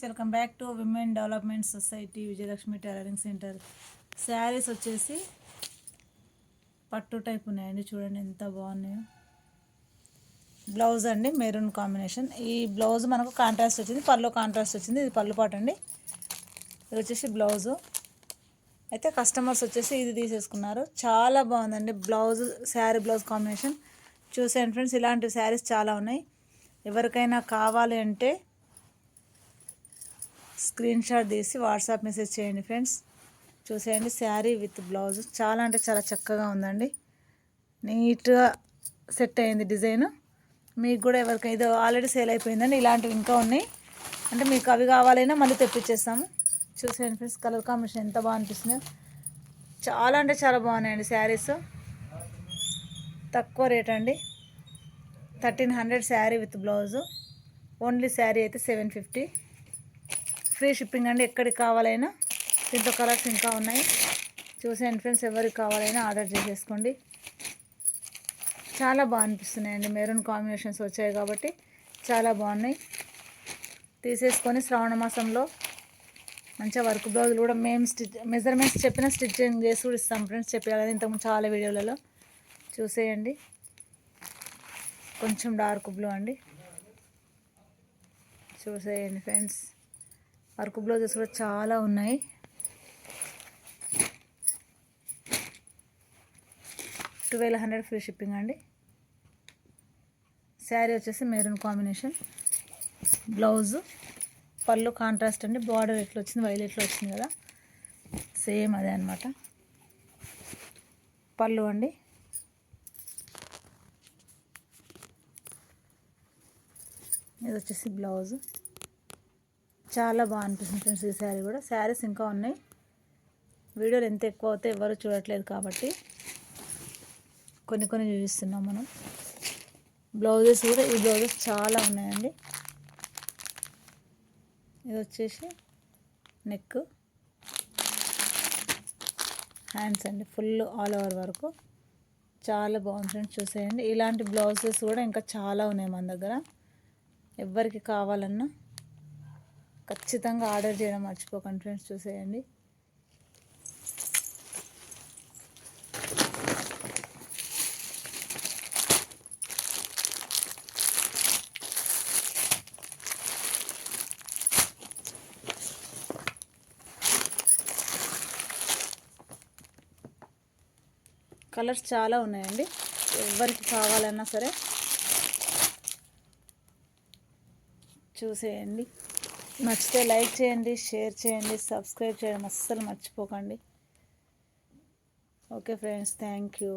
Welcome back to women development society Vijayalakshmi tailoring centre. Saris వచ్చేసి పట్టు type ఉన్నాయండి, చూడండి ఎంత బాగున్నాయో. బ్లౌజ్ అండి మెరూన్ కాంబినేషన్. ఈ బ్లౌజ్ మనకు కాంట్రాస్ట్ వచ్చింది, పళ్ళు కాంట్రాస్ట్ వచ్చింది. ఇది పళ్ళు పాట అండి, ఇది వచ్చేసి బ్లౌజు. అయితే కస్టమర్స్ వచ్చేసి ఇది తీసేసుకున్నారు. చాలా బాగుందండి బ్లౌజ్, శారీ బ్లౌజ్ కాంబినేషన్. చూసేయండి ఫ్రెండ్స్, ఇలాంటి శారీస్ చాలా ఉన్నాయి. ఎవరికైనా కావాలి అంటే స్క్రీన్ షాట్ తీసి వాట్సాప్ మెసేజ్ చేయండి ఫ్రెండ్స్. చూసేయండి, శారీ విత్ బ్లౌజ్ చాలా అంటే చాలా చక్కగా ఉందండి. నీట్గా సెట్ అయింది డిజైన్. మీకు కూడా ఎవరికైనా ఇది ఆల్రెడీ సేల్ అయిపోయిందండి, ఇలాంటివి ఇంకా ఉన్నాయి. అంటే మీకు అవి కావాలైనా మళ్ళీ తెప్పించేస్తాము. చూసేయండి ఫ్రెండ్స్, కలర్ కాంబినేషన్ ఎంత బాగా అనిపిస్తున్నాయో. చాలా అంటే చాలా బాగున్నాయండి శారీస్. తక్కువ రేట్ అండి, 1300 sari with blouse. Only sari అయితే 750. ఫ్రీ షిప్పింగ్ అండి, ఎక్కడికి కావాలైనా. దీంట్లో కలర్స్ ఇంకా ఉన్నాయి. చూసేయండి ఫ్రెండ్స్, ఎవరికి కావాలైనా ఆర్డర్ చేసేసుకోండి. చాలా బాగా అనిపిస్తున్నాయండి, మెరూన్ కాంబినేషన్స్ వచ్చాయి కాబట్టి చాలా బాగున్నాయి. తీసేసుకొని శ్రావణ మాసంలో మంచిగా వర్క్ బ్లౌజులు కూడా మేము మెజర్మెంట్స్ చెప్పిన స్టిచ్చింగ్ చేసి కూడా ఇస్తాం ఫ్రెండ్స్. చెప్పారు కదా ఇంతకుముందు చాలా వీడియోలలో. చూసేయండి, కొంచెం డార్క్ బ్లూ అండి. చూసేయండి ఫ్రెండ్స్, వర్క్ బ్లౌజెస్ కూడా చాలా ఉన్నాయి. $1200 ఫ్రీ షిప్పింగ్ అండి. శారీ వచ్చేసి మెరూన్ కాంబినేషన్, బ్లౌజు, పళ్ళు కాంట్రాస్ట్ అండి. బార్డర్ ఎట్లా వచ్చింది, వైలెట్లో వచ్చింది కదా, సేమ్ అదే అనమాట. పళ్ళు అండి, ఇది వచ్చేసి బ్లౌజు. చాలా బాగా అనిపిస్తుంది ఫ్రెండ్స్ ఈ శారీ కూడా. శారీస్ ఇంకా ఉన్నాయి, వీడియోలు ఎంత ఎక్కువ అవుతే ఎవరు చూడట్లేదు కాబట్టి కొన్ని కొన్ని చూపిస్తున్నాం మనం. బ్లౌజెస్ కూడా, ఈ బ్లౌజెస్ చాలా ఉన్నాయండి. ఇది వచ్చేసి నెక్, హ్యాండ్స్ అండి, ఫుల్ ఆల్ ఓవర్ వరకు చాలా బాగుంది ఫ్రెండ్స్. చూసేయండి, ఇలాంటి బ్లౌజెస్ కూడా ఇంకా చాలా ఉన్నాయి మన దగ్గర. ఎవరికి కావాలన్నా ఖచ్చితంగా ఆర్డర్ చేయడం మర్చిపోకండి ఫ్రెండ్స్. చూసేయండి, కలర్స్ చాలా ఉన్నాయండి. ఎవరికి కావాలన్నా సరే చూసేయండి. నచ్చితే లైక్ చేయండి, షేర్ చేయండి, సబ్స్క్రైబ్ చేయడం అస్సలు మర్చిపోకండి. Okay friends, thank you.